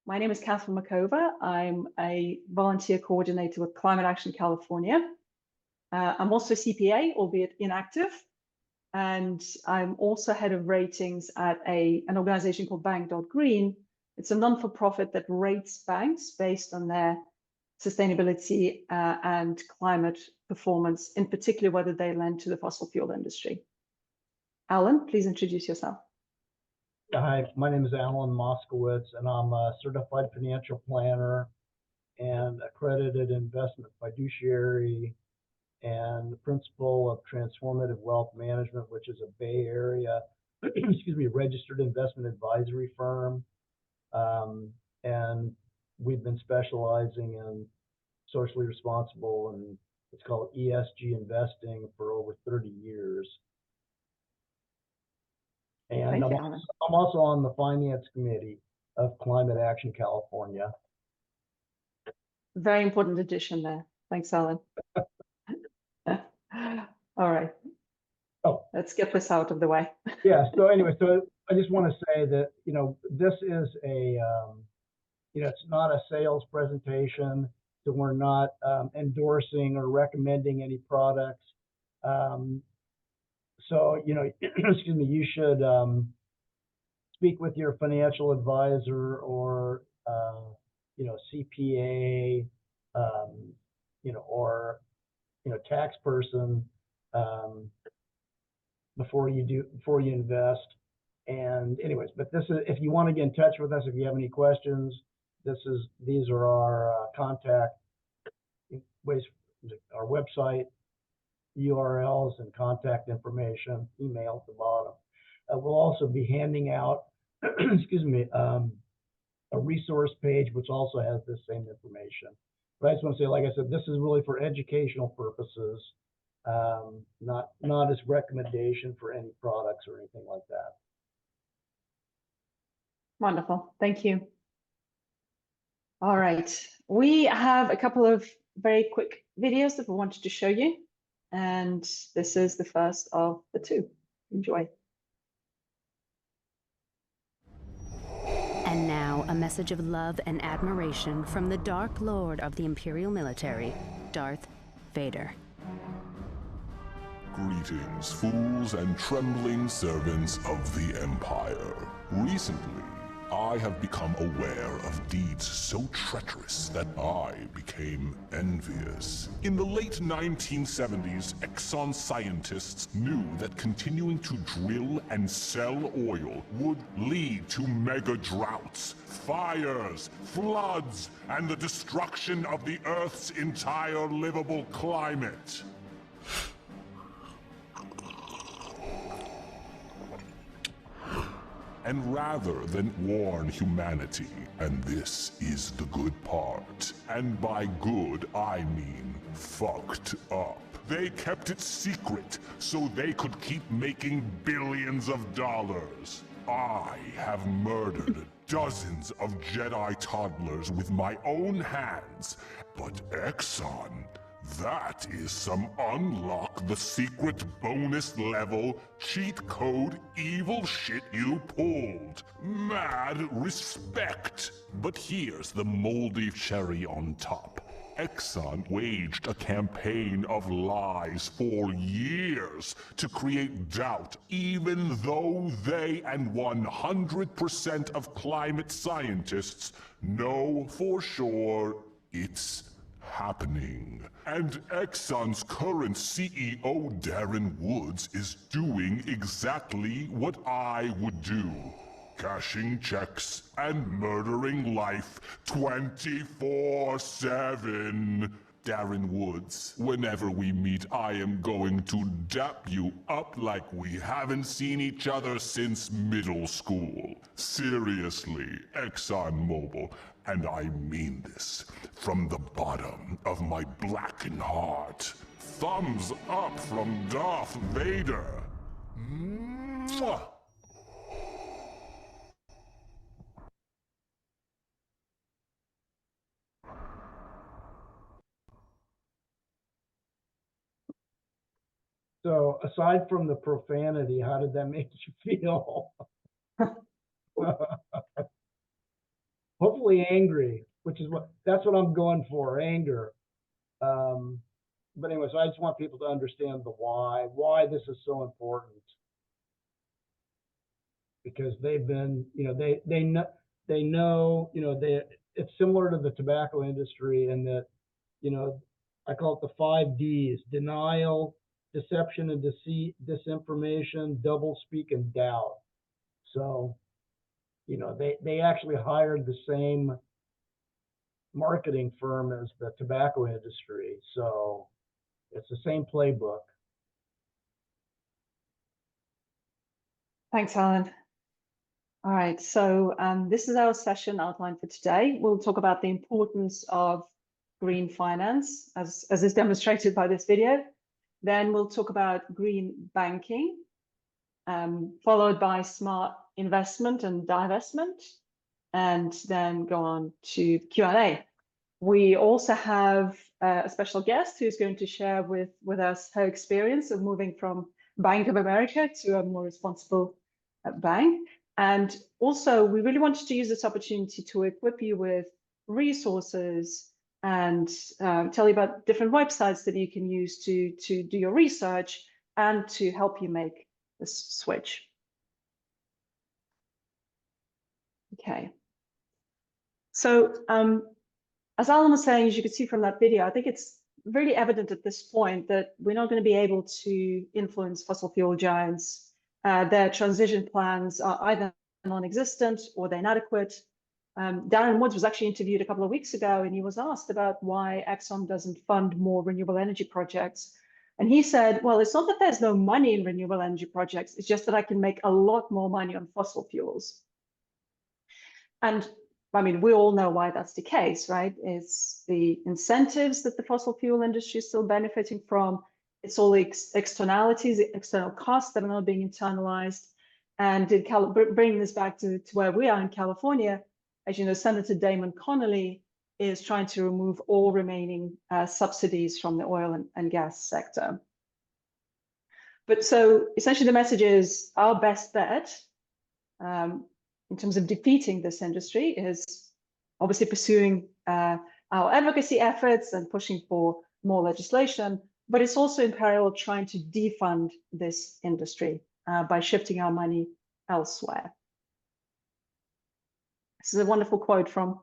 My name is Katherine Markova. I'm a volunteer coordinator with Climate Action California. I'm also a CPA, albeit inactive. And I'm also head of ratings at an organization called Bank.Green. It's a non-for-profit that rates banks based on their sustainability and climate performance, in particular whether they lend to the fossil fuel industry. Allan, please introduce yourself. Hi, my name is Allan Moskowitz, and I'm a certified financial planner and accredited investment fiduciary and the principal of Transformative Wealth Management, which is a Bay Area, excuse me, registered investment advisory firm. And we've been specializing in socially responsible and what's called ESG investing for over 30 years. And I'm also on the finance committee of Climate Action California. Very important addition there. Thanks, Allan. All right. Oh, let's get this out of the way. Yeah. So anyway, so I just want to say that, this is a, it's not a sales presentation. So we're not endorsing or recommending any products. So, excuse me, you should speak with your financial advisor or, CPA, or, tax person before you invest. And anyways, but this is, if you want to get in touch with us, if you have any questions, these are our contact ways, our website, URLs and contact information, email at the bottom. We'll also be handing out, excuse me, a resource page, which also has this same information. But I just want to say, like I said, this is really for educational purposes, not as recommendation for any products or anything like that. Wonderful, thank you. All right, we have a couple of very quick videos that we wanted to show you. And this is the first of the two. Enjoy. And now a message of love and admiration from the Dark Lord of the Imperial Military, Darth Vader. Greetings, fools and trembling servants of the Empire. Recently, I have become aware of deeds so treacherous that I became envious. In the late 1970s, Exxon scientists knew that continuing to drill and sell oil would lead to mega droughts, fires, floods, and the destruction of the Earth's entire livable climate. And rather than warn humanity, and this is the good part, and by good I mean fucked up, they kept it secret so they could keep making billions of dollars. I have murdered dozens of Jedi toddlers with my own hands, but Exxon, that is some unlock the secret bonus level cheat code evil shit you pulled. Mad respect. But here's the moldy cherry on top. Exxon waged a campaign of lies for years to create doubt, even though they and 100% of climate scientists know for sure it's happening. And Exxon's current CEO, Darren Woods, is doing exactly what I would do. Cashing checks and murdering life 24/7. Darren Woods, whenever we meet, I am going to dap you up like we haven't seen each other since middle school. Seriously, ExxonMobil, and I mean this from the bottom of my blackened heart. Thumbs up from Darth Vader. Mwah! So aside from the profanity, how did that make you feel? hopefully angry, which is that's what I'm going for, anger. But anyways, I just want people to understand the why this is so important. Because they've been, they know, it's similar to the tobacco industry in that, I call it the 5 Ds: denial, deception and deceit, disinformation, doublespeak, and doubt. So, they actually hired the same marketing firm as the tobacco industry. So it's the same playbook. Thanks, Allan. All right, so this is our session outline for today. We'll talk about the importance of green finance, as is demonstrated by this video. Then we'll talk about green banking, followed by smart investment and divestment, and then go on to Q&A. We also have a special guest who's going to share with us her experience of moving from Bank of America to a more responsible bank. And also, we really wanted to use this opportunity to equip you with resources and tell you about different websites that you can use to do your research and to help you make this switch. Okay. So as Allan was saying, as you could see from that video, I think it's really evident at this point that we're not going to be able to influence fossil fuel giants. Their transition plans are either non-existent or they're inadequate. Darren Woods was actually interviewed a couple of weeks ago, and he was asked about why Exxon doesn't fund more renewable energy projects. And he said, well, it's not that there's no money in renewable energy projects, it's just that I can make a lot more money on fossil fuels. And I mean, we all know why that's the case, right? It's the incentives that the fossil fuel industry is still benefiting from. It's all the externalities, external costs that are not being internalized. And bringing this back to where we are in California, as you know, Senator Damon Connolly is trying to remove all remaining subsidies from the oil and gas sector. But so essentially the message is our best bet in terms of defeating this industry is obviously pursuing our advocacy efforts and pushing for more legislation, but it's also in parallel trying to defund this industry by shifting our money elsewhere. This is a wonderful quote from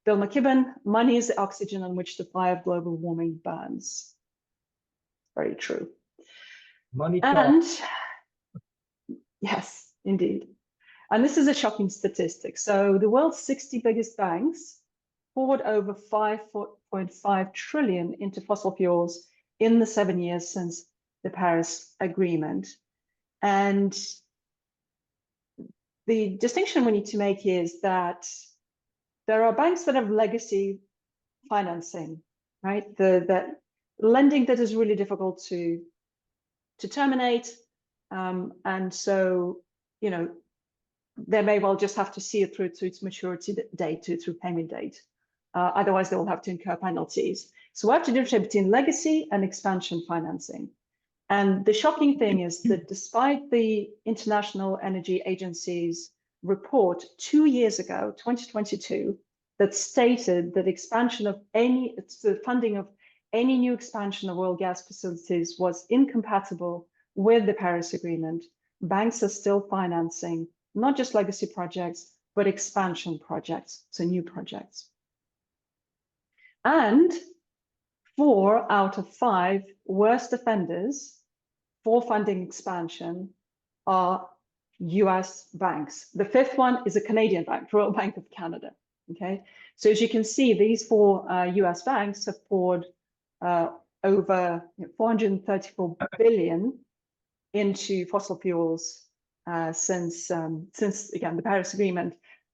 Bill McKibben: "Money is the oxygen on which the fire of global warming burns." Very true. Money and talks. Yes, indeed. And this is a shocking statistic. So the world's 60 biggest banks poured over 5.5 trillion into fossil fuels in the 7 years since the Paris Agreement. And the distinction we need to make here is that there are banks that have legacy financing, right? The lending that is really difficult to terminate. And so, they may well just have to see it through to its maturity date, through payment date. Otherwise, they will have to incur penalties. So we have to differentiate between legacy and expansion financing. And the shocking thing is that despite the International Energy Agency's report 2 years ago, 2022, that stated that the funding of any new expansion of oil gas facilities was incompatible with the Paris Agreement, banks are still financing not just legacy projects, but expansion projects, so new projects. And 4 out of 5 worst offenders for funding expansion are US banks. The 5th one is a Canadian bank, Royal Bank of Canada. Okay, so as you can see, these 4 US banks have poured over 434 billion into fossil fuels since again the Paris Agreement.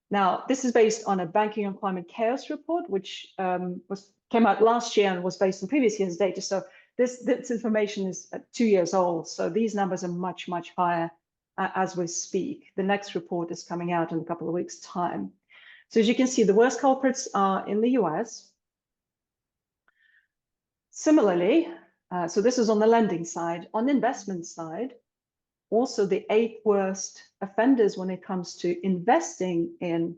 Now, this is based on a Banking on Climate Chaos report, which came out last year and was based on previous year's data. So this information is 2 years old. So these numbers are much, much higher as we speak. The next report is coming out in a couple of weeks' time. So as you can see, the worst culprits are in the US. Similarly, so this is on the lending side. On the investment side, also the 8th worst offenders when it comes to investing in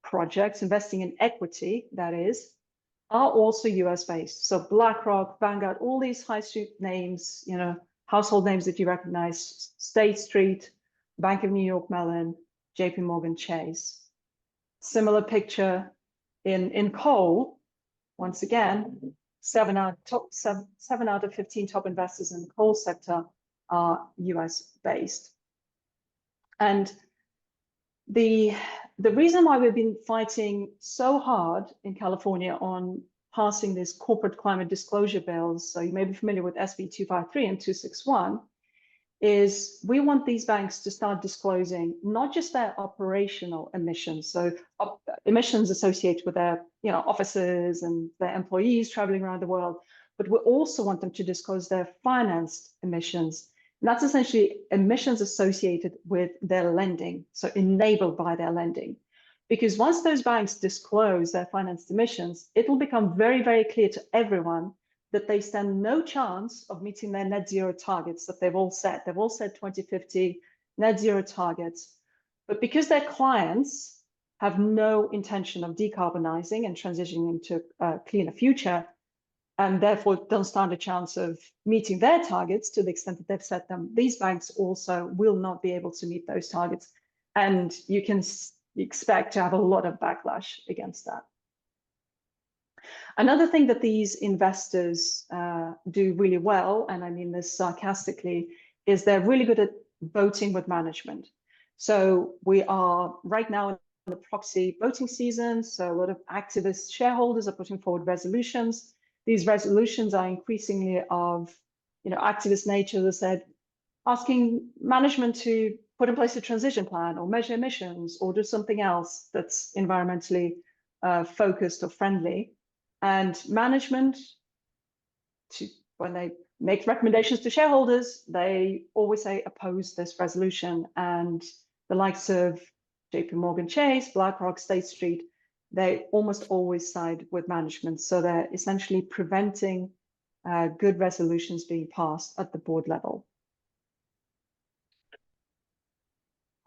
projects, investing in equity, that is, are also US based. So BlackRock, Vanguard, all these high street names, you know, household names that you recognize, State Street, Bank of New York Mellon, JP Morgan Chase. Similar picture in coal. Once again, 7 out of 15 top investors in the coal sector are US based. And the reason why we've been fighting so hard in California on passing these corporate climate disclosure bills, so you may be familiar with SB 253 and 261, is we want these banks to start disclosing not just their operational emissions, so emissions associated with their offices and their employees traveling around the world, but we also want them to disclose their financed emissions. And that's essentially emissions associated with their lending, so enabled by their lending. Because once those banks disclose their financed emissions, it will become very, very clear to everyone that they stand no chance of meeting their net zero targets that they've all set. They've all set 2050 net zero targets. But because their clients have no intention of decarbonizing and transitioning to a cleaner future, and therefore don't stand a chance of meeting their targets to the extent that they've set them, these banks also will not be able to meet those targets. And you can expect to have a lot of backlash against that. Another thing that these investors do really well, and I mean this sarcastically, is they're really good at voting with management. So we are right now in the proxy voting season, so a lot of activist shareholders are putting forward resolutions. These resolutions are increasingly of activist nature, as I said, asking management to put in place a transition plan or measure emissions or do something else that's environmentally focused or friendly. And management, when they make recommendations to shareholders, they always say oppose this resolution. And the likes of JP Morgan Chase, BlackRock, State Street, they almost always side with management. So they're essentially preventing good resolutions being passed at the board level.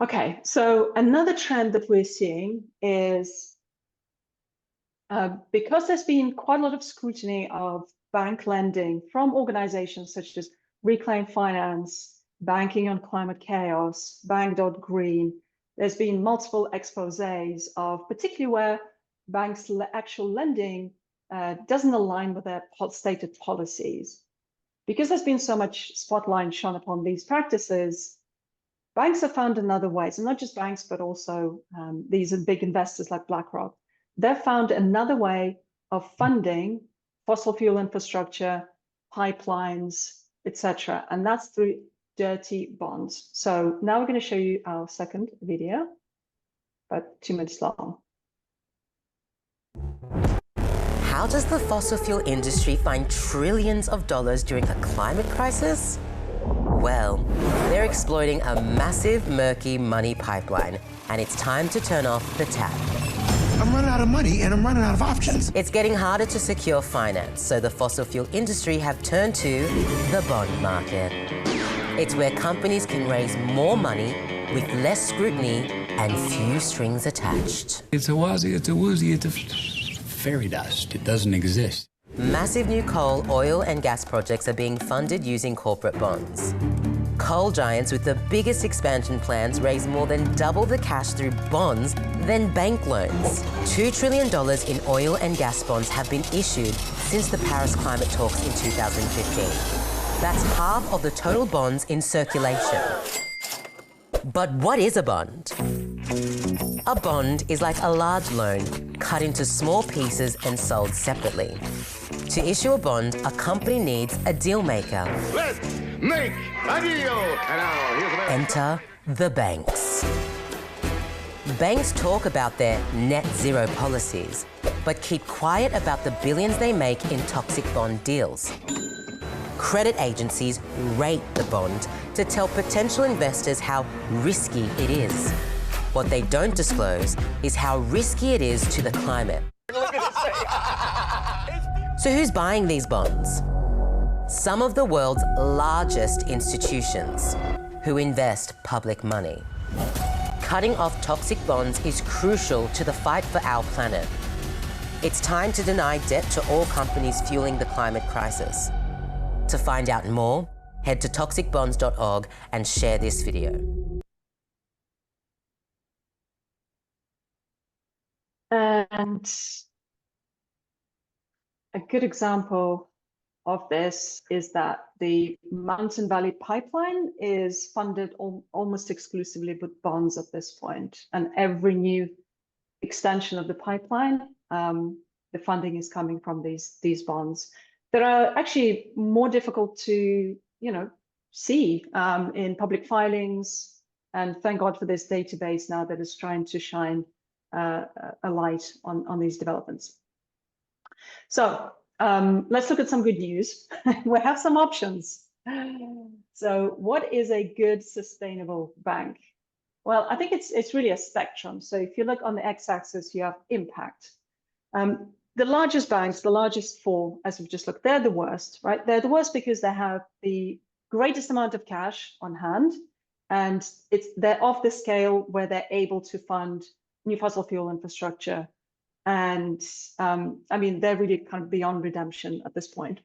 Okay, so another trend that we're seeing is because there's been quite a lot of scrutiny of bank lending from organizations such as Reclaim Finance, Banking on Climate Chaos, Bank.Green, there's been multiple exposés of particularly where banks' actual lending doesn't align with their stated policies. Because there's been so much spotlight shone upon these practices, banks have found another way. So not just banks, but also these are big investors like BlackRock. They've found another way of funding fossil fuel infrastructure, pipelines, etc. And that's through dirty bonds. So now we're going to show you our second video, about 2 minutes long. How does the fossil fuel industry find trillions of dollars during a climate crisis? Well, they're exploiting a massive, murky money pipeline, and it's time to turn off the tap. I'm running out of money and I'm running out of options. It's getting harder to secure finance, so the fossil fuel industry have turned to the bond market. It's where companies can raise more money with less scrutiny and few strings attached. It's a wazzy, it's a woozy, it's a fairy dust. It doesn't exist. Massive new coal, oil and gas projects are being funded using corporate bonds. Coal giants with the biggest expansion plans raise more than double the cash through bonds than bank loans. $2 trillion in oil and gas bonds have been issued since the Paris climate talks in 2015. That's half of the total bonds in circulation. But what is a bond? A bond is like a large loan cut into small pieces and sold separately. To issue a bond, a company needs a deal maker. Let's make a deal! And now, here's the Enter the banks. Banks talk about their net zero policies, but keep quiet about the billions they make in toxic bond deals. Credit agencies rate the bond to tell potential investors how risky it is. What they don't disclose is how risky it is to the climate. So who's buying these bonds? Some of the world's largest institutions who invest public money. cutting off toxic bonds is crucial to the fight for our planet. It's time to deny debt to all companies fueling the climate crisis. To find out more, head to toxicbonds.org and share this video. And a good example of this is that the Mountain Valley Pipeline is funded almost exclusively with bonds at this point. And every new extension of the pipeline, the funding is coming from these bonds that are actually more difficult to, see in public filings. And thank God for this database now that is trying to shine a light on these developments. So let's look at some good news. We have some options. So what is a good sustainable bank? Well, I think it's really a spectrum. So if you look on the x-axis, you have impact. The largest banks, the largest four, as we've just looked, they're the worst, right? They're the worst because they have the greatest amount of cash on hand, and they're off the scale where they're able to fund new fossil fuel infrastructure. And I mean, they're really kind of beyond redemption at this point.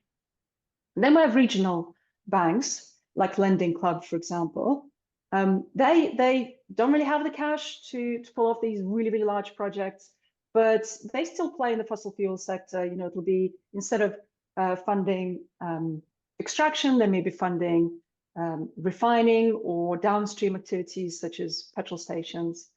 And then we have regional banks, like Lending Club, for example. They don't really have the cash to pull off these really, really large projects, but they still play in the fossil fuel sector. It'll be, instead of funding extraction, they may be funding refining or downstream activities such as petrol stations.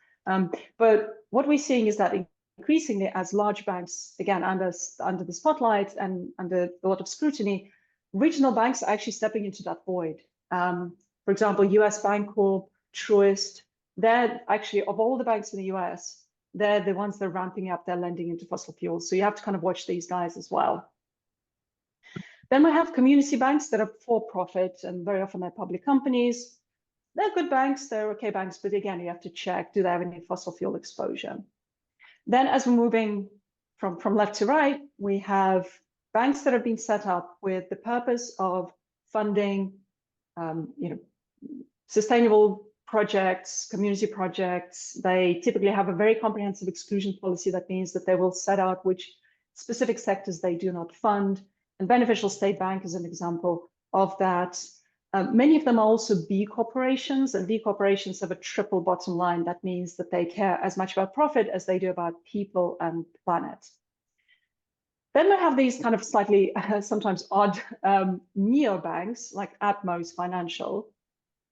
But what we're seeing is that increasingly, as large banks, again, under the spotlight and under a lot of scrutiny, regional banks are actually stepping into that void. For example, US Bancorp, Truist, they're actually, of all the banks in the US, they're the ones that are ramping up their lending into fossil fuels. So you have to kind of watch these guys as well. Then we have community banks that are for profit, and very often they're public companies. They're good banks, they're okay banks, but again, you have to check, do they have any fossil fuel exposure? Then as we're moving from left to right, we have banks that have been set up with the purpose of funding sustainable projects, community projects. They typically have a very comprehensive exclusion policy. That means that they will set out which specific sectors they do not fund. And Beneficial State Bank is an example of that. Many of them are also B corporations, and B corporations have a triple bottom line. That means that they care as much about profit as they do about people and planet. Then we have these kind of slightly, sometimes odd neobanks like Atmos Financial.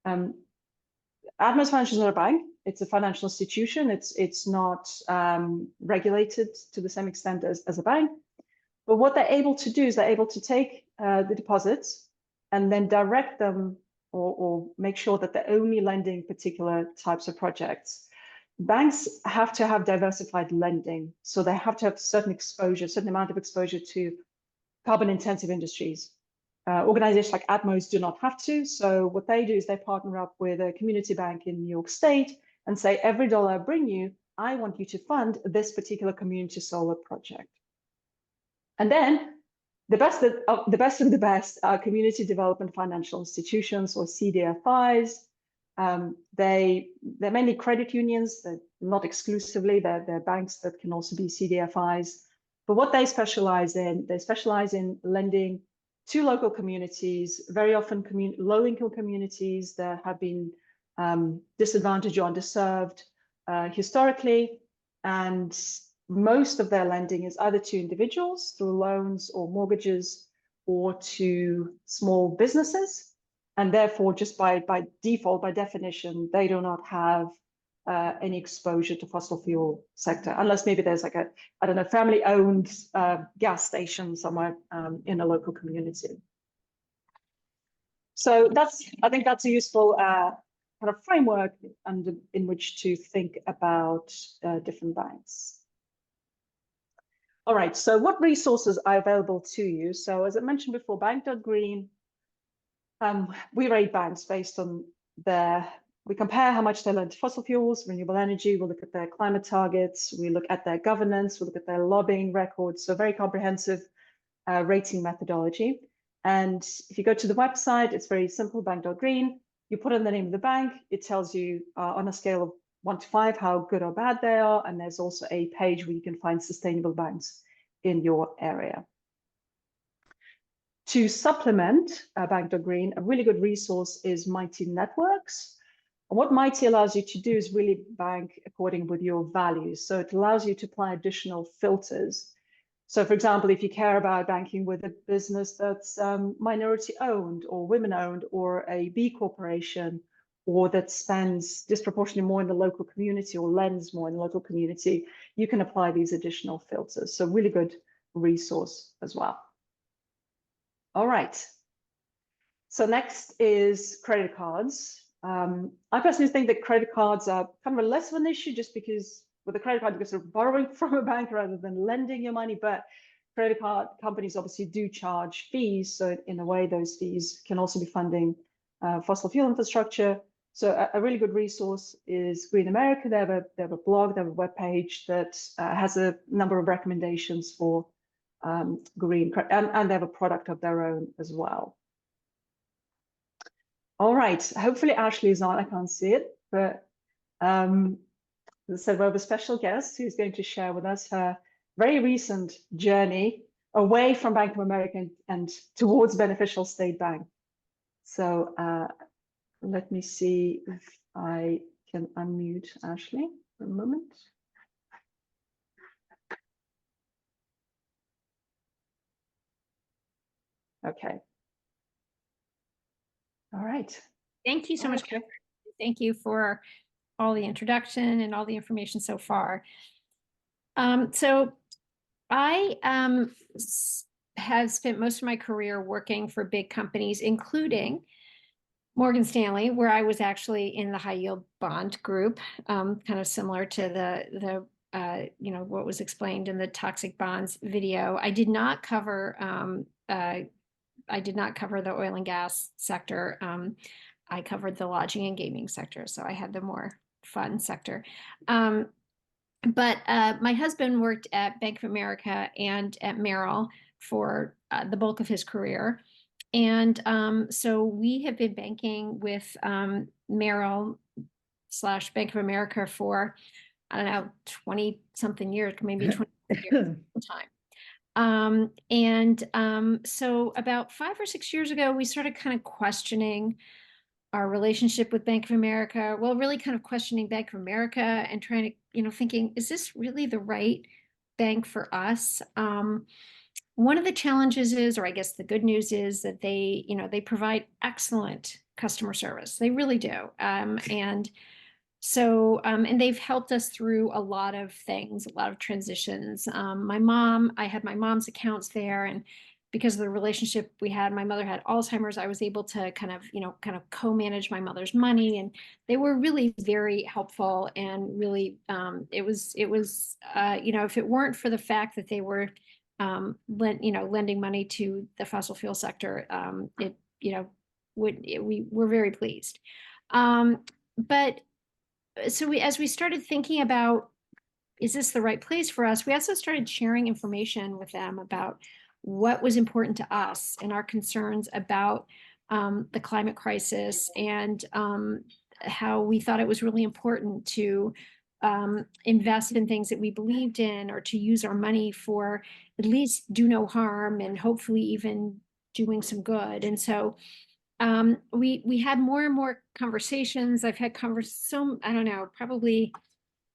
Atmos Financial is not a bank. It's a financial institution. It's not regulated to the same extent as a bank. But what they're able to do is they're able to take the deposits and then direct them or make sure that they're only lending particular types of projects. Banks have to have diversified lending. So they have to have certain exposure, certain amount of exposure to carbon intensive industries. Organizations like Atmos do not have to. So what they do is they partner up with a community bank in New York State and say, every dollar I bring you, I want you to fund this particular community solar project. And then the best of the best are community development financial institutions, or CDFIs. They're mainly credit unions, they're not exclusively, they're banks that can also be CDFIs. But what they specialize in lending to local communities, very often low-income communities that have been disadvantaged or underserved historically. And most of their lending is either to individuals through loans or mortgages, or to small businesses. And therefore, just by default, by definition, they do not have any exposure to fossil fuel sector, unless maybe there's like a, I don't know, family-owned gas station somewhere in a local community. So I think that's a useful kind of framework in which to think about different banks. All right, so what resources are available to you? So as I mentioned before, Bank.Green, we rate banks based on we compare how much they lend to fossil fuels, renewable energy, we look at their climate targets, we look at their governance, we look at their lobbying records, so very comprehensive rating methodology. And if you go to the website, it's very simple, Bank.Green, you put in the name of the bank, it tells you on a scale of 1 to 5, how good or bad they are. And there's also a page where you can find sustainable banks in your area. To supplement Bank.Green, a really good resource is Mighty Networks. And what Mighty allows you to do is really bank according with your values. So it allows you to apply additional filters. So for example, if you care about banking with a business that's minority owned or women owned or a B corporation, or that spends disproportionately more in the local community or lends more in the local community, you can apply these additional filters. So really good resource as well. All right. So next is credit cards. I personally think that credit cards are kind of a less of an issue, just because with a credit card, you're sort of borrowing from a bank rather than lending your money. But credit card companies obviously do charge fees. So in a way, those fees can also be funding fossil fuel infrastructure. So a really good resource is Green America. They have a blog, they have a webpage that has a number of recommendations for green, and they have a product of their own as well. All right, hopefully Ashley is on, I can't see it, but as I said, we have a special guest who's going to share with us her very recent journey away from Bank of America and towards Beneficial State Bank. So let me see if I can unmute Ashley for a moment. Okay. All right. Thank you so much, Katherine. Thank you for all the introduction and all the information so far. So I have spent most of my career working for big companies, including Morgan Stanley, where I was actually in the high yield bond group, kind of similar to the what was explained in the toxic bonds video. I did not cover the oil and gas sector. I covered the lodging and gaming sector, so I had the more fun sector. But my husband worked at Bank of America and at Merrill for the bulk of his career. And so we have been banking with Merrill / Bank of America for, I don't know, 20 something years, maybe 20 years at the time. So about 5 or 6 years ago, we started kind of questioning our relationship with Bank of America. Well, really kind of questioning Bank of America and trying to, thinking, is this really the right bank for us? One of the challenges is, or I guess the good news is, that they provide excellent customer service. They really do. And they've helped us through a lot of things, a lot of transitions. I had my mom's accounts there, and because of the relationship we had, my mother had Alzheimer's, I was able to kind of co-manage my mother's money, and they were really very helpful. And really, if it weren't for the fact that they were, lending money to the fossil fuel sector, we were very pleased. But so as we started thinking about, is this the right place for us? We also started sharing information with them about what was important to us and our concerns about the climate crisis, and how we thought it was really important to invest in things that we believed in, or to use our money for at least do no harm and hopefully even doing some good. And so we had more and more conversations. I've had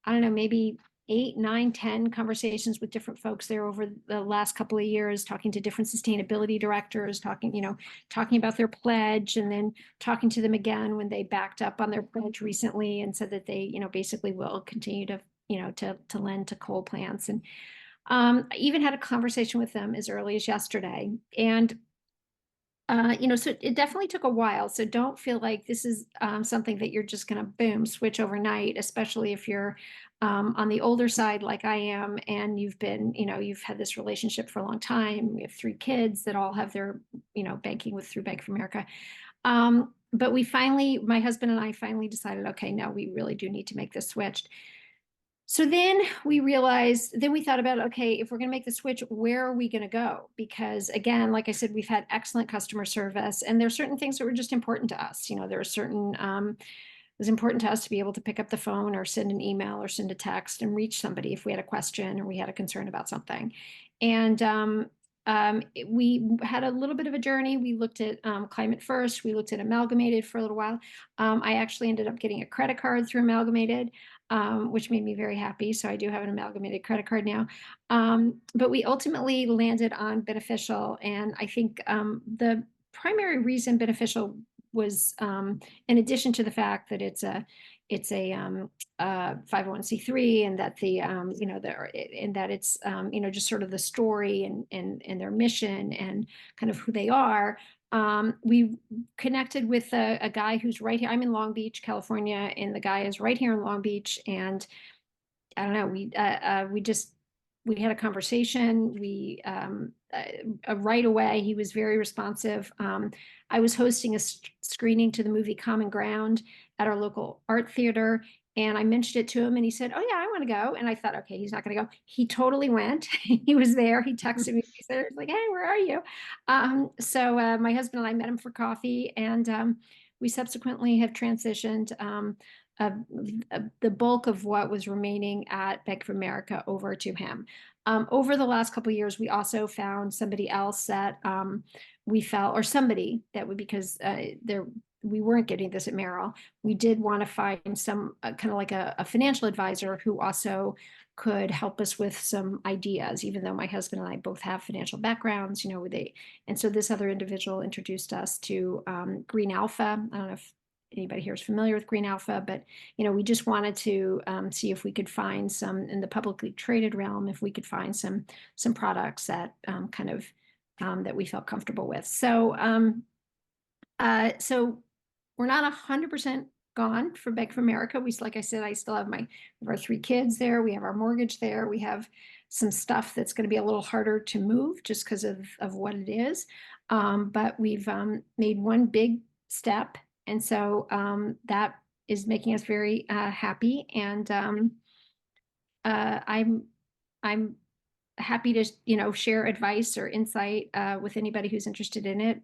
maybe 8, 9, 10 conversations with different folks there over the last couple of years, talking to different sustainability directors, talking about their pledge, and then talking to them again when they backed up on their pledge recently and said that they, basically will continue to, to lend to coal plants. And I even had a conversation with them as early as yesterday. And so it definitely took a while. So don't feel like this is something that you're just going to boom switch overnight, especially if you're on the older side like I am, and you've been, you've had this relationship for a long time. We have 3 kids that all have their, banking through Bank of America. But my husband and I finally decided, okay, no, we really do need to make this switch. So then we thought about, okay, if we're going to make the switch, where are we going to go? Because again, like I said, we've had excellent customer service, and there are certain things that were just important to us. There are certain was important to us to be able to pick up the phone or send an email or send a text and reach somebody if we had a question or we had a concern about something. And we had a little bit of a journey. We looked at Climate First. We looked at Amalgamated for a little while. I actually ended up getting a credit card through Amalgamated, which made me very happy. So I do have an Amalgamated credit card now. But we ultimately landed on Beneficial. And I think the primary reason Beneficial was, in addition to the fact that it's a 501c3, and that the and that it's just sort of the story and their mission and kind of who they are. We connected with a guy who's right here. I'm in Long Beach, California, and the guy is right here in Long Beach. And I don't know, we had a conversation. We right away, he was very responsive. I was hosting a screening to the movie Common Ground at our local art theater, and I mentioned it to him, and he said, "Oh yeah, I want to go." And I thought, okay, he's not going to go. He totally went. He was there. He texted me. He said, "Like, hey, where are you?" So my husband and I met him for coffee, and we subsequently have transitioned the bulk of what was remaining at Bank of America over to him. Over the last couple of years, we also found somebody else that we felt, or somebody that would, because we weren't getting this at Merrill. We did want to find some kind of like a financial advisor who also could help us with some ideas, even though my husband and I both have financial backgrounds, and so this other individual introduced us to Green Alpha. I don't know if anybody here is familiar with Green Alpha, but we just wanted to see if we could find some in the publicly traded realm, if we could find some products that that we felt comfortable with. So so we're not 100% gone for Bank of America. Like I said, I still have our 3 kids there. We have our mortgage there. We have some stuff that's going to be a little harder to move just because of what it is. But we've made one big step. And so that is making us very happy. And I'm happy to, share advice or insight with anybody who's interested in it.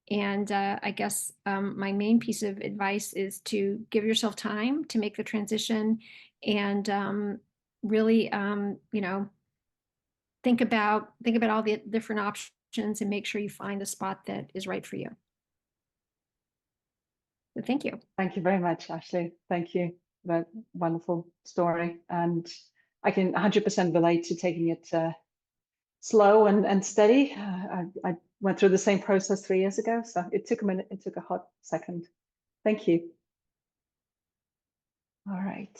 And I guess my main piece of advice is to give yourself time to make the transition, and really, think about all the different options and make sure you find the spot that is right for you. So thank you. Thank you very much, Ashley. Thank you for that wonderful story. And I can 100% relate to taking it slow and steady. I went through the same process 3 years ago, so it took a minute. It took a hot second. Thank you. All right.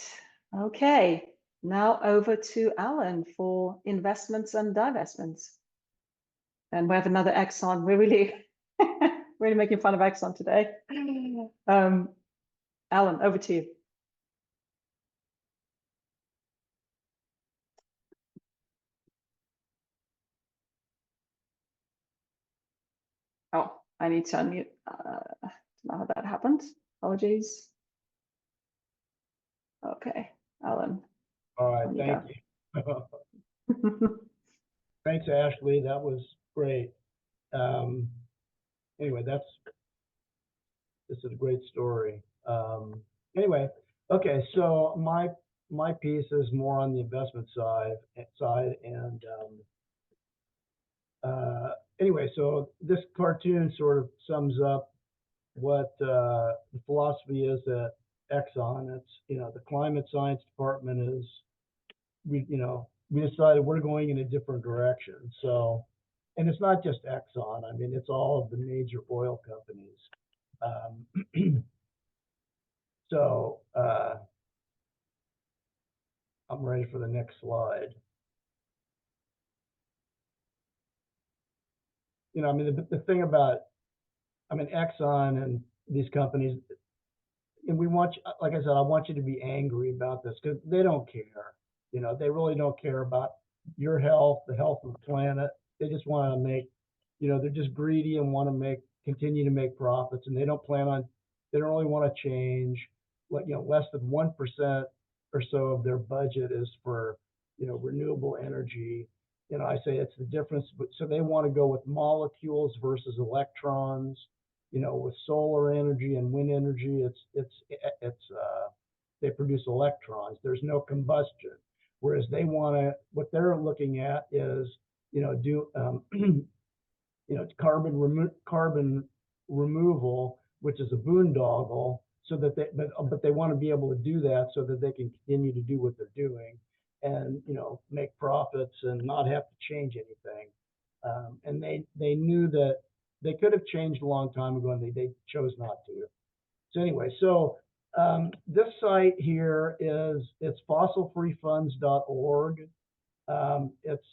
Okay. Now over to Allan for investments and divestments. And we have another Exxon. We're really, really making fun of Exxon today. Allan, over to you. Oh, I need to unmute. Don't know how that happened. Apologies. Okay, Allan. All right, thank you. Thanks, Ashley. That was great. Anyway, this is a great story. Anyway, okay, so my piece is more on the investment side, and anyway, so this cartoon sort of sums up what the philosophy is at Exxon. It's, the climate science department is, we decided we're going in a different direction. So, and it's not just Exxon. I mean, it's all of the major oil companies. So I'm ready for the next slide. I mean, the thing about, Exxon and these companies, and we want you, like I said, I want you to be angry about this because they don't care. They really don't care about your health, the health of the planet. They just want to make, they're just greedy and want to continue to make profits, and they don't really want to change. Less than 1% or so of their budget is for, renewable energy. I say it's the difference, but so they want to go with molecules versus electrons. with solar energy and wind energy, they produce electrons. There's no combustion. Whereas what they're looking at is, carbon removal, which is a boondoggle, so that but they want to be able to do that so that they can continue to do what they're doing and, make profits and not have to change anything. And they knew that they could have changed a long time ago, and they chose not to. So anyway, this site here it's fossilfreefunds.org. It's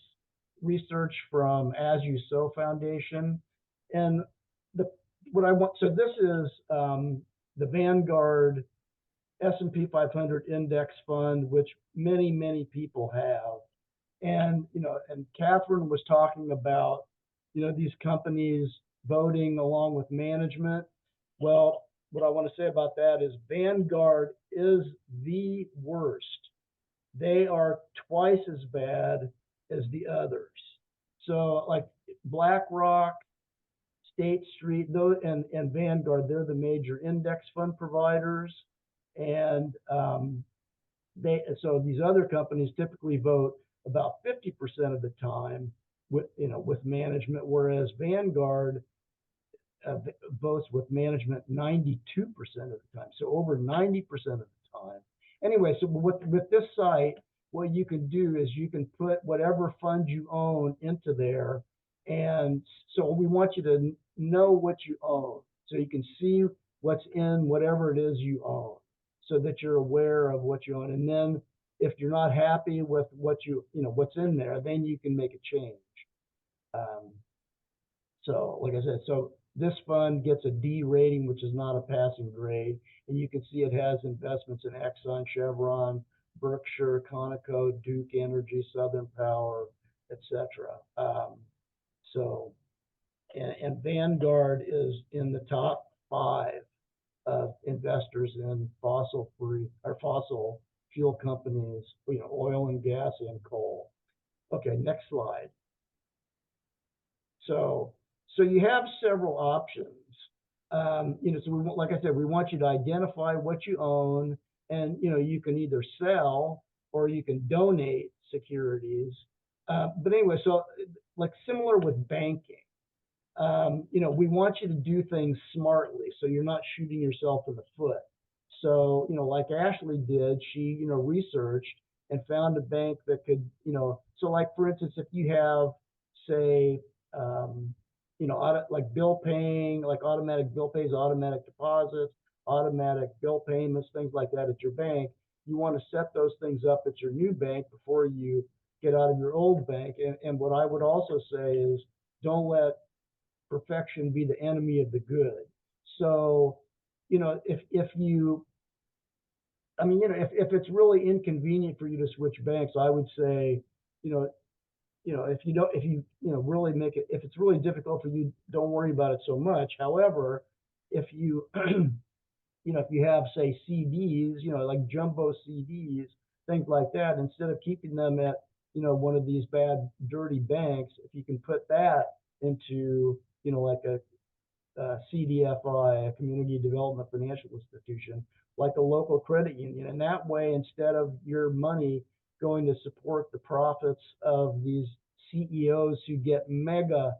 research from As You Sow Foundation, and so this is the Vanguard S&P 500 index fund, which many people have. And, and Katherine was talking about, these companies voting along with management. Well, what I want to say about that is Vanguard is the worst. They are twice as bad as the others. So like BlackRock, State Street, and Vanguard, they're the major index fund providers. And so these other companies typically vote about 50% of the time with management, whereas Vanguard votes with management 92% of the time, so over 90% of the time. Anyway, so with this site, what you can do is you can put whatever fund you own into there, and so we want you to know what you own, so you can see what's in whatever it is you own, so that you're aware of what you own. And then if you're not happy with what's in there, then you can make a change. So like I said, so this fund gets a D rating, which is not a passing grade. And you can see it has investments in Exxon, Chevron, Berkshire, Conoco, Duke Energy, Southern Power, etc. And Vanguard is in the top 5 of investors in fossil fuel companies, oil and gas and coal. Okay, next slide. So you have several options. So like I said, we want you to identify what you own, and you can either sell or you can donate securities. But anyway, so like similar with banking, we want you to do things smartly, so you're not shooting yourself in the foot. So like Ashley did, she researched and found a bank that could, so like for instance, if you have, say, like bill paying, like automatic bill pays, automatic deposits, automatic bill payments, things like that at your bank, you want to set those things up at your new bank before you get out of your old bank. And what I would also say is, don't let perfection be the enemy of the good. So, if it's really inconvenient for you to switch banks, I would say, if it's really difficult for you, don't worry about it so much. However, if you, if you have, say, CDs, like jumbo CDs, things like that, instead of keeping them at, one of these bad, dirty banks, if you can put that into, like a CDFI, a community development financial institution, like a local credit union. And that way, instead of your money going to support the profits of these CEOs who get mega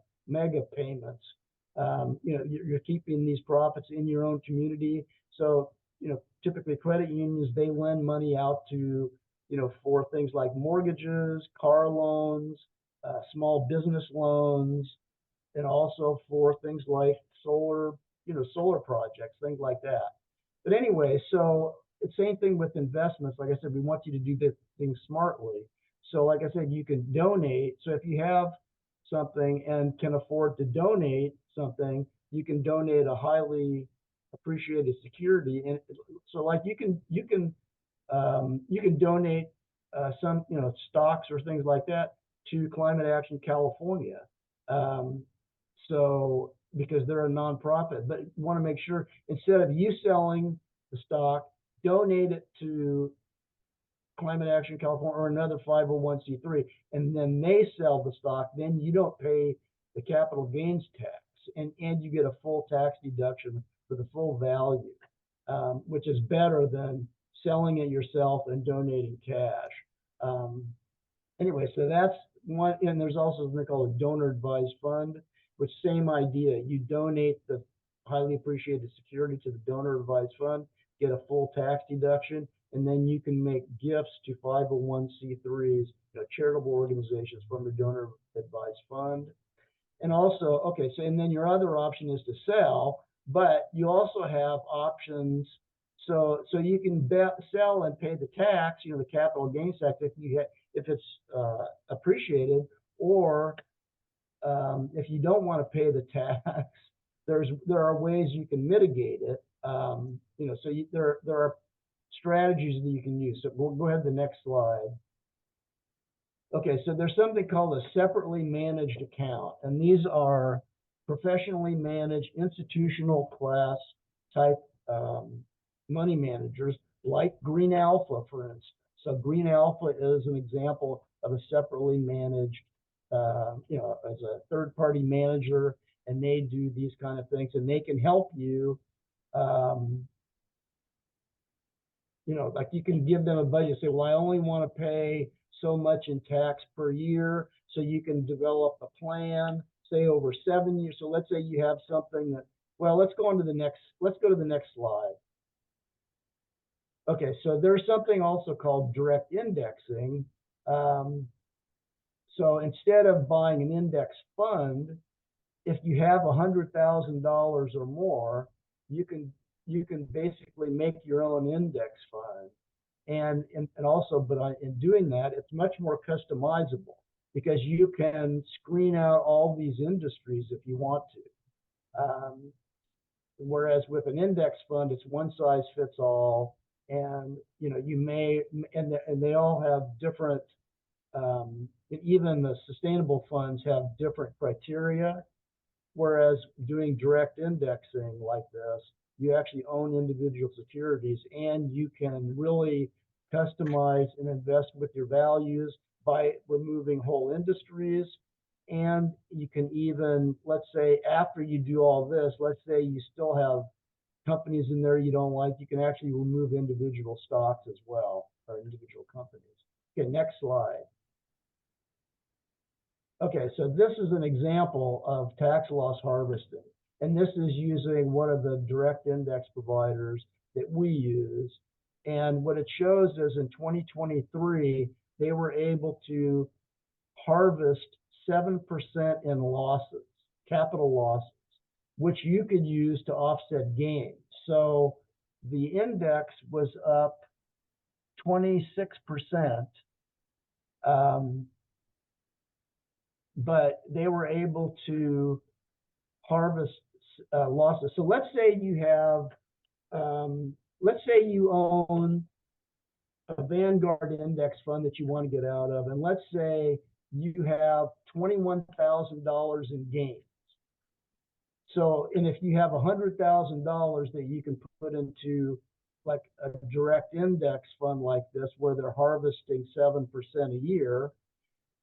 payments, you're keeping these profits in your own community. So, typically credit unions, they lend money out to, for things like mortgages, car loans, small business loans, and also for things like solar projects, things like that. But anyway, so the same thing with investments. Like I said, we want you to do this thing smartly. So like I said, you can donate. So if you have something and can afford to donate something, you can donate a highly appreciated security. And so like you can donate some, stocks or things like that to Climate Action California. So because they're a nonprofit, but you want to make sure instead of you selling the stock, donate it to Climate Action California or another 501c3, and then they sell the stock. Then you don't pay the capital gains tax. and you get a full tax deduction for the full value, which is better than selling it yourself and donating cash. Anyway, so that's one, and there's also something called a donor advised fund, which same idea. You donate the highly appreciated security to the donor advised fund, get a full tax deduction, and then you can make gifts to 501c3s, charitable organizations from the donor advised fund. And also, okay, so and then your other option is to sell, but you also have options. So you can sell and pay the tax, the capital gains tax if it's appreciated, or if you don't want to pay the tax, there are ways you can mitigate it. There are strategies that you can use. So we'll go ahead to the next slide. Okay, so there's something called a separately managed account, and these are professionally managed institutional class type money managers like Green Alpha, for instance. So Green Alpha is an example of a separately managed, as a third-party manager, and they do these kind of things, and they can help you. Like you can give them a budget, say, well, I only want to pay so much in tax per year, so you can develop a plan, say over 7 years. So let's say you have something that, well, let's go to the next slide. Okay, so there's something also called direct indexing. So instead of buying an index fund, if you have $100,000 or more, you can basically make your own index fund. And also, but in doing that, it's much more customizable because you can screen out all these industries if you want to. Whereas with an index fund, it's one size fits all, and you may, and they all have different. Even the sustainable funds have different criteria. Whereas doing direct indexing like this, you actually own individual securities, and you can really customize and invest with your values by removing whole industries. And you can even, let's say, after you do all this, let's say you still have companies in there you don't like, you can actually remove individual stocks as well, or individual companies. Okay, next slide. Okay, so this is an example of tax loss harvesting. And this is using one of the direct index providers that we use. And what it shows is in 2023, they were able to harvest 7% in losses, capital losses, which you could use to offset gains. So the index was up 26%, but they were able to harvest losses. So let's say you have, let's say you own a Vanguard index fund that you want to get out of, and let's say you have $21,000 in gains. So, and if you have $100,000 that you can put into like a direct index fund like this, where they're harvesting 7% a year,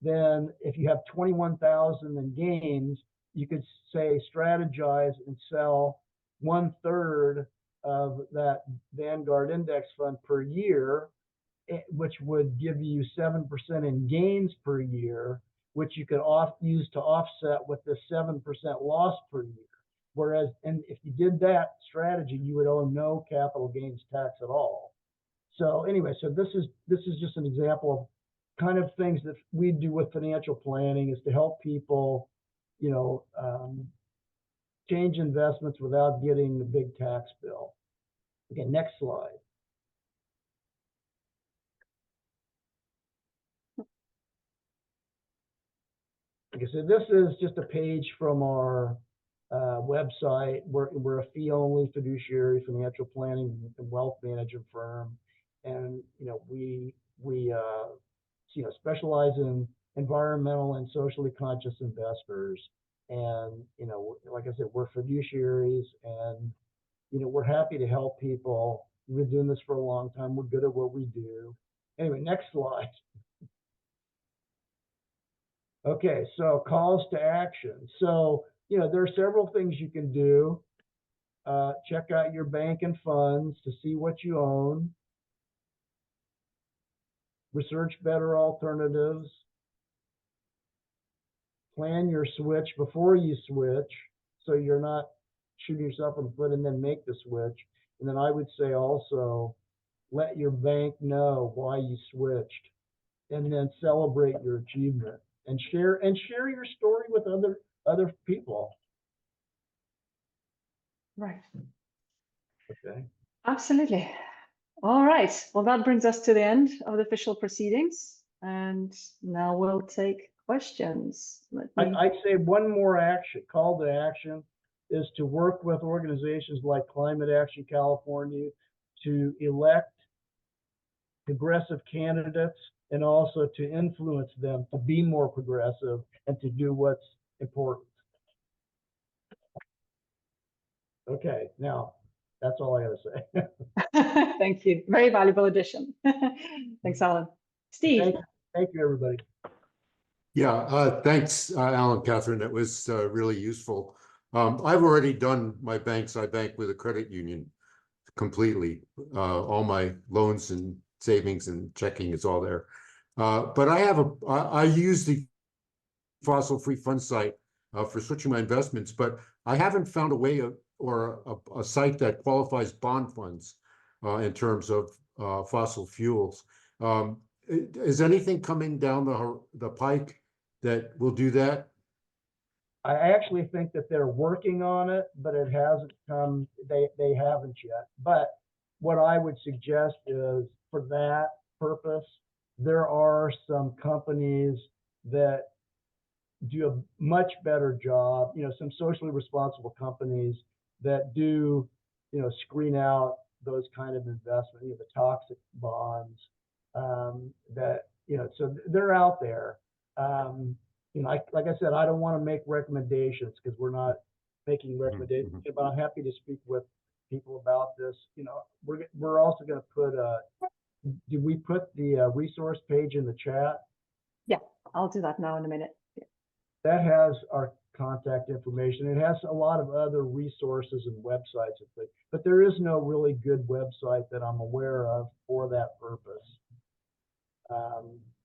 then if you have 21,000 in gains, you could say strategize and sell 1/3 of that Vanguard index fund per year, which would give you 7% in gains per year, which you could use to offset with the 7% loss per year. Whereas, and if you did that strategy, you would owe no capital gains tax at all. So anyway, so this is just an example of kind of things that we do with financial planning, is to help people, change investments without getting the big tax bill. Okay, next slide. Okay, so this is just a page from our website. We're a fee-only fiduciary financial planning and wealth management firm, and we specialize in environmental and socially conscious investors. And like I said, we're fiduciaries, and we're happy to help people. We've been doing this for a long time. We're good at what we do. Anyway, next slide. Okay, so calls to action. So there are several things you can do. Check out your bank and funds to see what you own. Research better alternatives. Plan your switch before you switch, so you're not shooting yourself in the foot and then make the switch. And then I would say also, let your bank know why you switched, and then celebrate your achievement and share your story with other people. Right. Okay. Absolutely. All right. Well, that brings us to the end of the official proceedings. And now we'll take questions. I'd say one more call to action is to work with organizations like Climate Action California to elect progressive candidates and also to influence them to be more progressive and to do what's important. Okay, now that's all I gotta say. Thank you. Very valuable addition. Thanks, Alan. Steve. Thank you, everybody. Yeah, thanks, Alan, Catherine. That was really useful. I've already done my banks. I bank with a credit union completely. All my loans and savings and checking is all there. But I use the fossil-free fund site for switching my investments, but I haven't found a way or a site that qualifies bond funds in terms of fossil fuels. Is anything coming down the pike that will do that? I actually think that they're working on it, but it hasn't come, they haven't yet. But what I would suggest is, for that purpose, there are some companies that do a much better job, some socially responsible companies that do, screen out those kind of investment, the toxic bonds, that, so they're out there. Like I said, I don't want to make recommendations because we're not making recommendations, but I'm happy to speak with people about this. We're also going to put did we put the resource page in the chat? Yeah, I'll do that now in a minute. Yeah. That has our contact information. It has a lot of other resources and websites and things, but there is no really good website that I'm aware of for that purpose.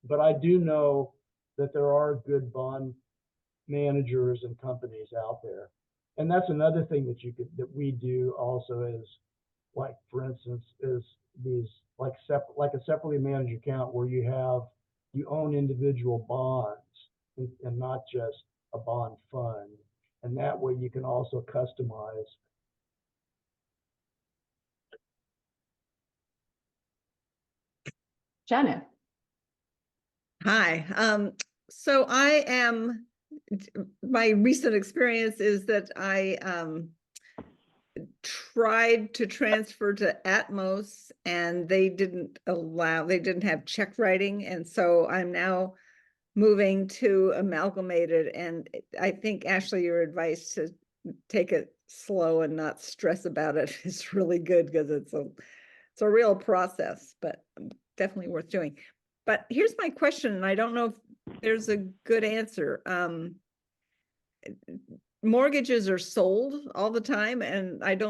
But I do know that there are good bond managers and companies out there. And that's another thing that we do also is, like, for instance, is these like a separately managed account where you own individual bonds and not just a bond fund. And that way you can also customize. Janet. Hi. So my recent experience is that I tried to transfer to Atmos and they didn't have check writing. And so I'm now moving to Amalgamated. And I think, Ashley, your advice to take it slow and not stress about it is really good, because it's a real process, but definitely worth doing. But here's my question, and I don't know if there's a good answer. Mortgages are sold all the time, and I've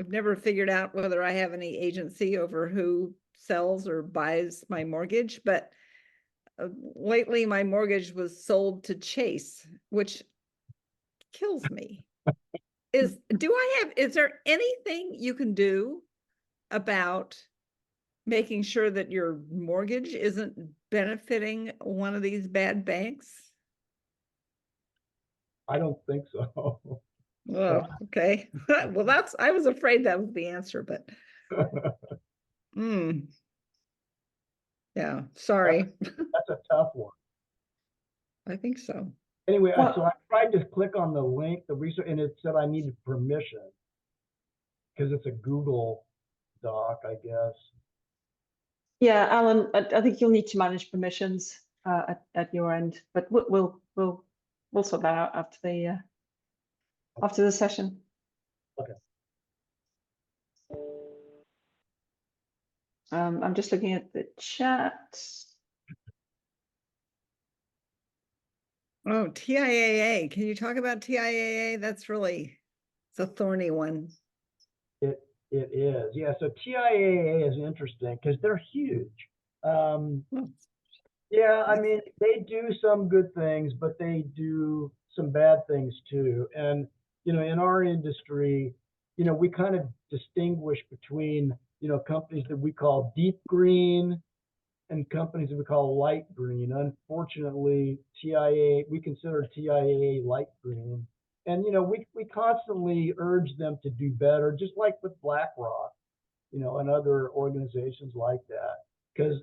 never figured out whether I have any agency over who sells or buys my mortgage, but lately my mortgage was sold to Chase, which kills me. Is there anything you can do about making sure that your mortgage isn't benefiting one of these bad banks? I don't think so. Oh, okay. Well, I was afraid that was the answer, but yeah, sorry. That's a tough one. I think so. Anyway, so I tried to click on the link, the research, and it said I needed permission because it's a Google Doc, I guess. Yeah, Alan, I think you'll need to manage permissions at your end, but we'll sort that out after the session. Okay. I'm just looking at the chat. Oh, TIAA. Can you talk about TIAA? That's really, it's a thorny one. It is. Yeah. So TIAA is interesting because they're huge. Yeah, I mean, they do some good things, but they do some bad things too. And, in our industry, we kind of distinguish between, companies that we call deep green and companies that we call light green. Unfortunately, we consider TIAA light green. And, we constantly urge them to do better, just like with BlackRock, and other organizations like that. Because,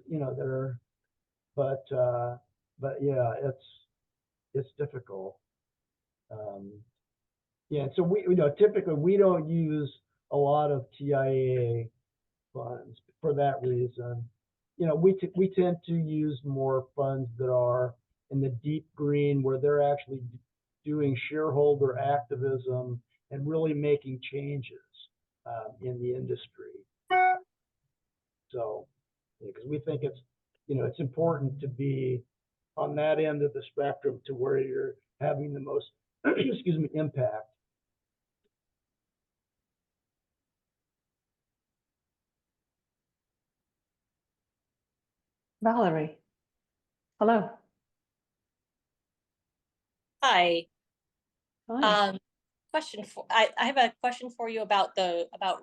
but yeah, it's difficult. Yeah, so we, typically we don't use a lot of TIAA funds for that reason. We tend to use more funds that are in the deep green, where they're actually doing shareholder activism and really making changes in the industry. So, because we think it's important to be on that end of the spectrum to where you're having the most, excuse me, impact. Valerie, hello. Hi. Hi. I have a question for you about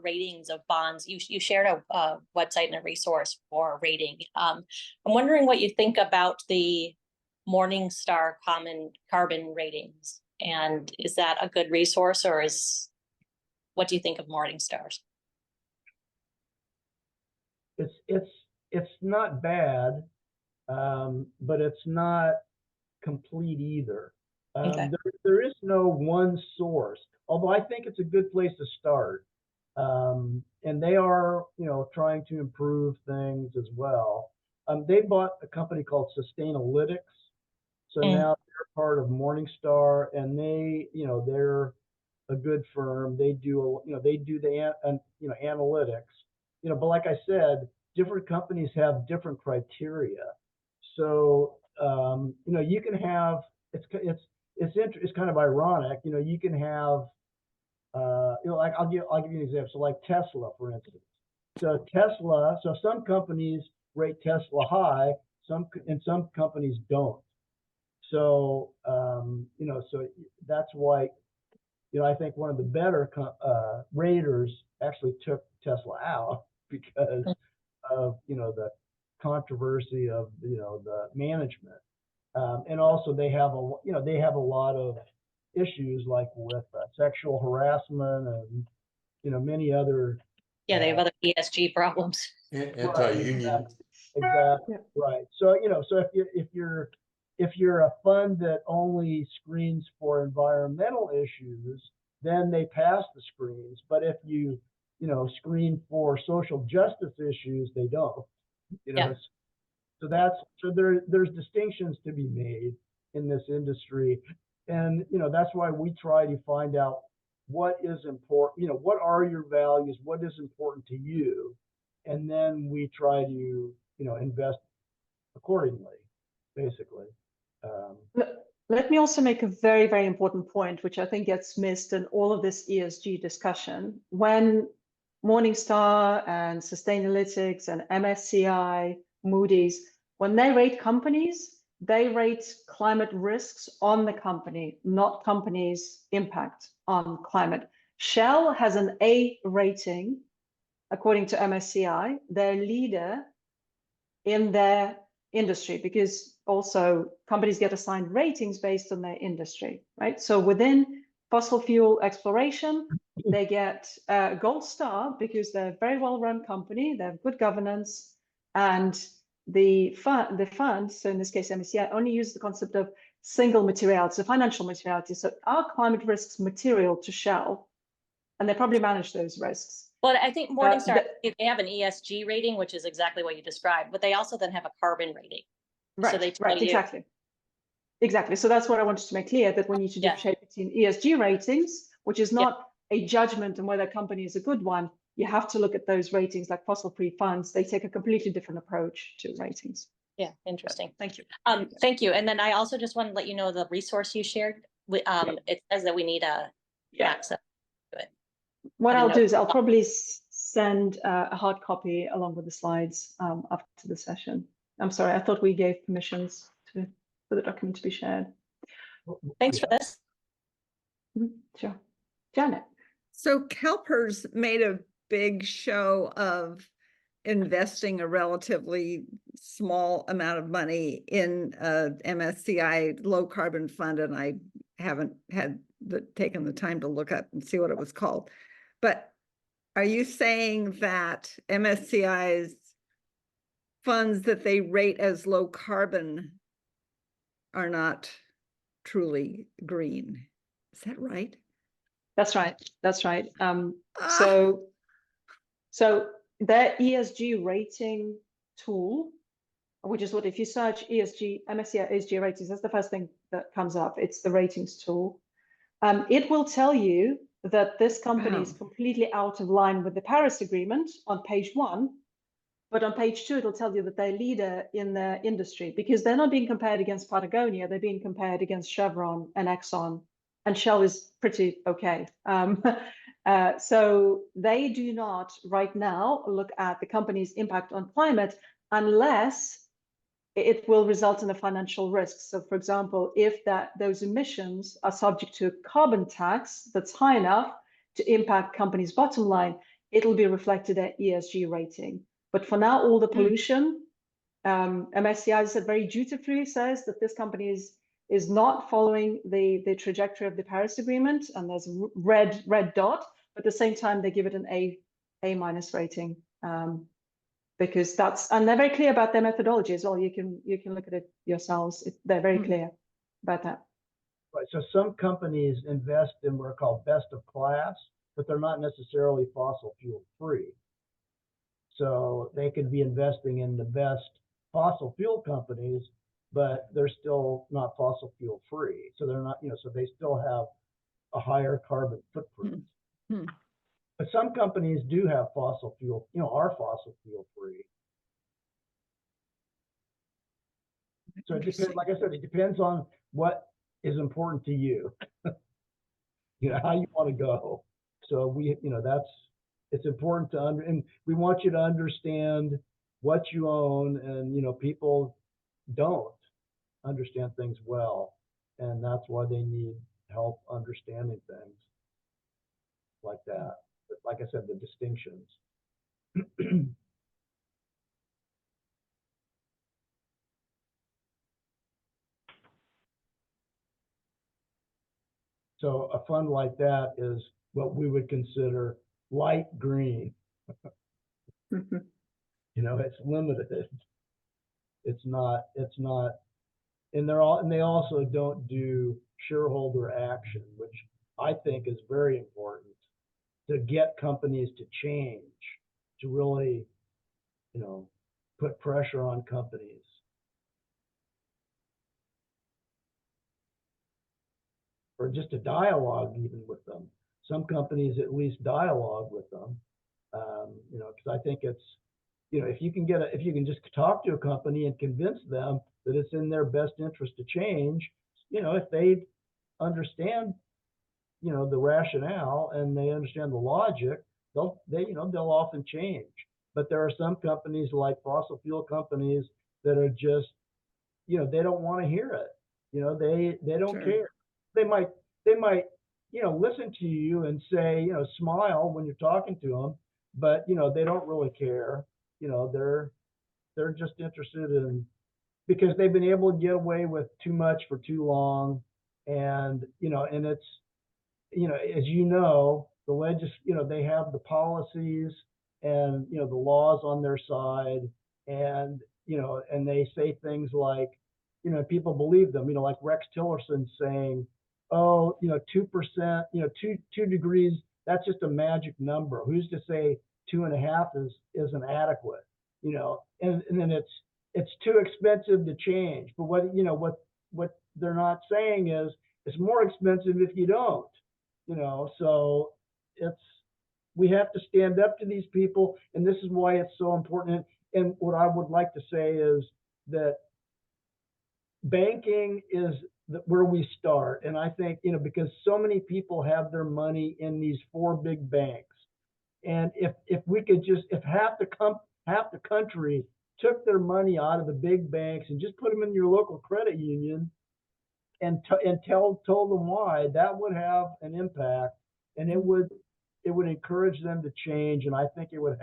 ratings of bonds. You shared a website and a resource for rating. I'm wondering what you think about the Morningstar carbon ratings, and is that a good resource, or what do you think of Morningstars? It's not bad, but it's not complete either. Okay. There is no one source, although I think it's a good place to start. And they are, trying to improve things as well. They bought a company called Sustainalytics. So now they're part of Morningstar, and they're a good firm. They do, the analytics, but like I said, different companies have different criteria. So, you can have, it's kind of ironic, you can have, like I'll give you an example. So like Tesla, for instance. So some companies rate Tesla high, some companies don't. So, so that's why, I think one of the better raters actually took Tesla out because of, the controversy of, the management. And also they have a lot of issues like with sexual harassment and, many other. Yeah, they have other ESG problems. Anti-union. Exactly. Right. So, so if you're a fund that only screens for environmental issues, then they pass the screens. But if you screen for social justice issues, they don't. So there's distinctions to be made in this industry, and that's why we try to find out what is important. What are your values? What is important to you? And then we try to invest accordingly, basically. Let me also make a very, very important point, which I think gets missed in all of this ESG discussion. When Morningstar and Sustainalytics and MSCI, Moody's, when they rate companies, they rate climate risks on the company, not companies' impact on climate. Shell has an A rating, according to MSCI, their leader in their industry, because also companies get assigned ratings based on their industry, right? So within fossil fuel exploration, they get a gold star because they're a very well-run company, they have good governance, and the fund, so in this case MSCI, only uses the concept of single materiality, so financial materiality. So are climate risks material to Shell? And they probably manage those risks. Well, I think Morningstar, they have an ESG rating, which is exactly what you described, but they also then have a carbon rating. Right, so they tell you, exactly. So that's what I wanted to make clear, that we need to differentiate between ESG ratings, which is not a judgment on whether a company is a good one. You have to look at those ratings, like fossil-free funds. They take a completely different approach to ratings. Yeah, interesting. Thank you. Thank you. And then I also just want to let you know the resource you shared. It says that we need access to it. What I I'll didn't do know- is I'll probably send a hard copy along with the slides after the session. I'm sorry, I thought we gave permissions for the document to be shared. Thanks for this. Sure. Janet. So CalPERS made a big show of investing a relatively small amount of money in a MSCI low carbon fund, and I haven't had taken the time to look up and see what it was called. But are you saying that MSCI's funds that they rate as low carbon are not truly green? Is that right? That's right. That's right. So their ESG rating tool, which is what if you search ESG, MSCI ESG ratings, that's the first thing that comes up. It's the ratings tool. It will tell you that this company is completely out of line with the Paris Agreement on page 1, but on page 2, it'll tell you that they're leader in their industry because they're not being compared against Patagonia, they're being compared against Chevron and Exxon, and Shell is pretty okay. So they do not right now look at the company's impact on climate unless it will result in a financial risk. So for example, if those emissions are subject to a carbon tax that's high enough to impact companies' bottom line, it'll be reflected at ESG rating. But for now, all the pollution, MSCI said very dutifully says that this company is not following the trajectory of the Paris Agreement, and there's a red dot. But at the same time, they give it an A- rating. Because and they're very clear about their methodology as well. You can look at it yourselves. They're very clear about that. Right. So some companies invest in what are called best of class, but they're not necessarily fossil fuel free. So they could be investing in the best fossil fuel companies, but they're still not fossil fuel free. So they're not, so they still have a higher carbon footprint. But some companies do have fossil fuel, are fossil fuel free. So it depends, like I said, it depends on what is important to you, how you want to go. So it's important to and we want you to understand what you own, and people don't understand things well, and that's why they need help understanding things like that. But like I said, the distinctions. So a fund like that is what we would consider light green. It's limited. It's not, and they also don't do shareholder action, which I think is very important to get companies to change, to really, put pressure on companies. Or just a dialogue even with them. Some companies at least dialogue with them, because I think it's, if you can just talk to a company and convince them that it's in their best interest to change, if they understand, the rationale and they understand the logic, they'll often change. But there are some companies like fossil fuel companies that are just, they don't want to hear it. They don't care. They might, listen to you and say, smile when you're talking to them, but, they don't really care. They're just interested in, because they've been able to get away with too much for too long. And, and it's, as they have the policies and, the laws on their side, and, and they say things like, people believe them, like Rex Tillerson saying, 2%, 2 degrees, that's just a magic number. Who's to say 2.5 isn't adequate, and then it's too expensive to change. But what they're not saying is it's more expensive if you don't, so we have to stand up to these people, and this is why it's so important. And what I would like to say is that banking is where we start. And I think, you know, because so many people have their money in these 4 big banks. And if we could just, if half the country took their money out of the big banks and just put them in your local credit union and told them why, that would have an impact, and it would encourage them to change. And I think we would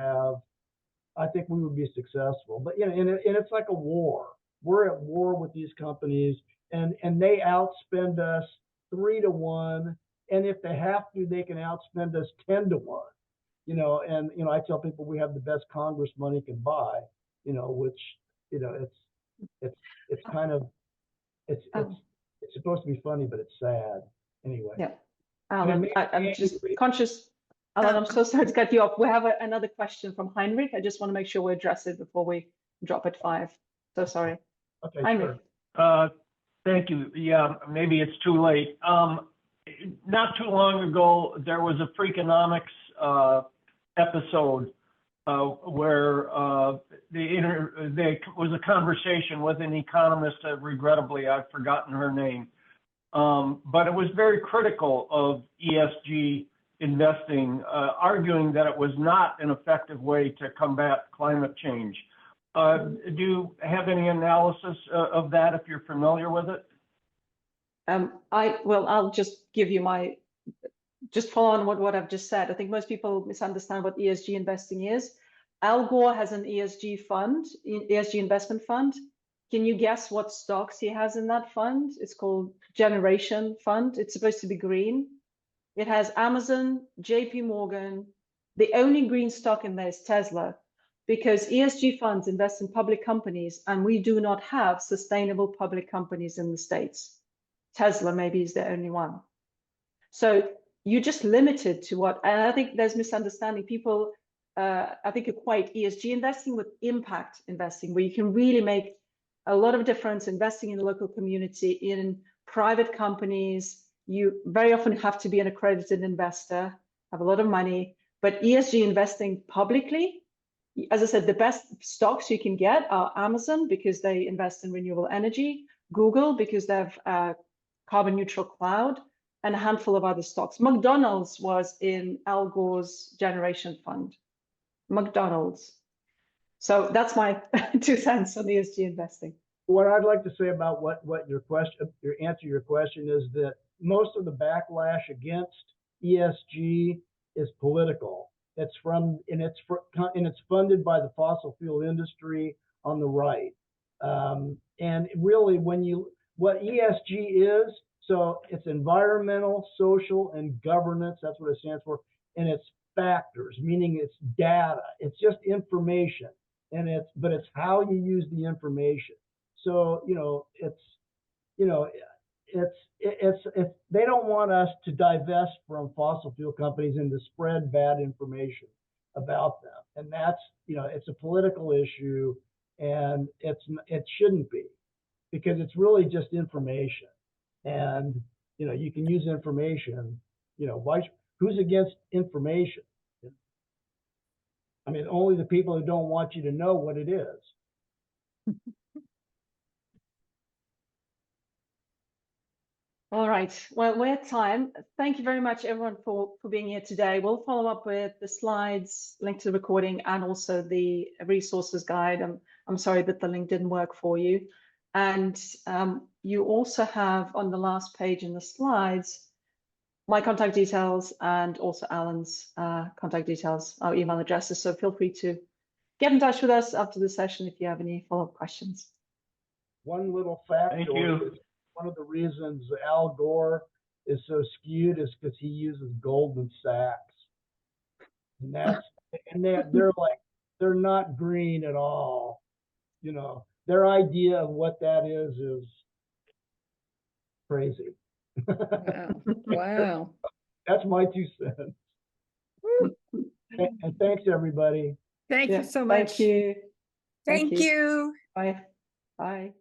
be successful. But you know, and it's like a war. We're at war with these companies, and they outspend us 3 to 1. And if they have to, they can outspend us 10 to 1. You know, and you know, I tell people we have the best Congress money can buy. You know, which, you know, it's kind of it's supposed to be funny, but it's sad anyway. Yeah, Alan, I'm just conscious. Alan, I'm so sorry to cut you off. We have another question from Heinrich. I just want to make sure we address it before we drop at 5. So sorry. Okay, Heinrich. Sure. Thank you. Yeah, maybe it's too late. Not too long ago, there was a Freakonomics episode where there was a conversation with an economist. Regrettably, I've forgotten her name. But it was very critical of ESG investing, arguing that it was not an effective way to combat climate change. Do you have any analysis of that if you're familiar with it? I'll just give you just follow on what I've just said. I think most people misunderstand what ESG investing is. Al Gore has an ESG fund, ESG investment fund. Can you guess what stocks he has in that fund? It's called Generation Fund. It's supposed to be green. It has Amazon, JP Morgan. The only green stock in there is Tesla, because ESG funds invest in public companies, and we do not have sustainable public companies in the States. Tesla maybe is the only one. So you're just limited to what, and I think there's misunderstanding. People, I think, equate ESG investing with impact investing, where you can really make a lot of difference investing in the local community, in private companies. You very often have to be an accredited investor, have a lot of money, but ESG investing publicly, as I said, the best stocks you can get are Amazon, because they invest in renewable energy, Google, because they have carbon neutral cloud, and a handful of other stocks. McDonald's was in Al Gore's Generation Fund. McDonald's. So that's my 2 cents on ESG investing. What I'd like to say about what your answer to your question is that most of the backlash against ESG is political. It's funded by the fossil fuel industry on the right. And really, what ESG is, so it's environmental, social, and governance. That's what it stands for. And it's factors, meaning it's data. It's just information, but it's how you use the information. So they don't want us to divest from fossil fuel companies and to spread bad information about them. And that's, it's a political issue, and it shouldn't be, because it's really just information. And, you can use information, who's against information? I mean, only the people who don't want you to know what it is. All right, well, we're at time. Thank you very much, everyone, for being here today. We'll follow up with the slides, link to the recording, and also the resources guide. I'm sorry that the link didn't work for you. And you also have on the last page in the slides my contact details and also Alan's contact details, our email addresses. So feel free to get in touch with us after the session if you have any follow-up questions. One little fact. Thank you. One of the reasons Al Gore is so skewed is because he uses Goldman Sachs. And they're not green at all. Their idea of what that is crazy. Wow. That's my 2 cents. And thanks, everybody. Thank you so much. Thank you. Thank you. Bye. Bye.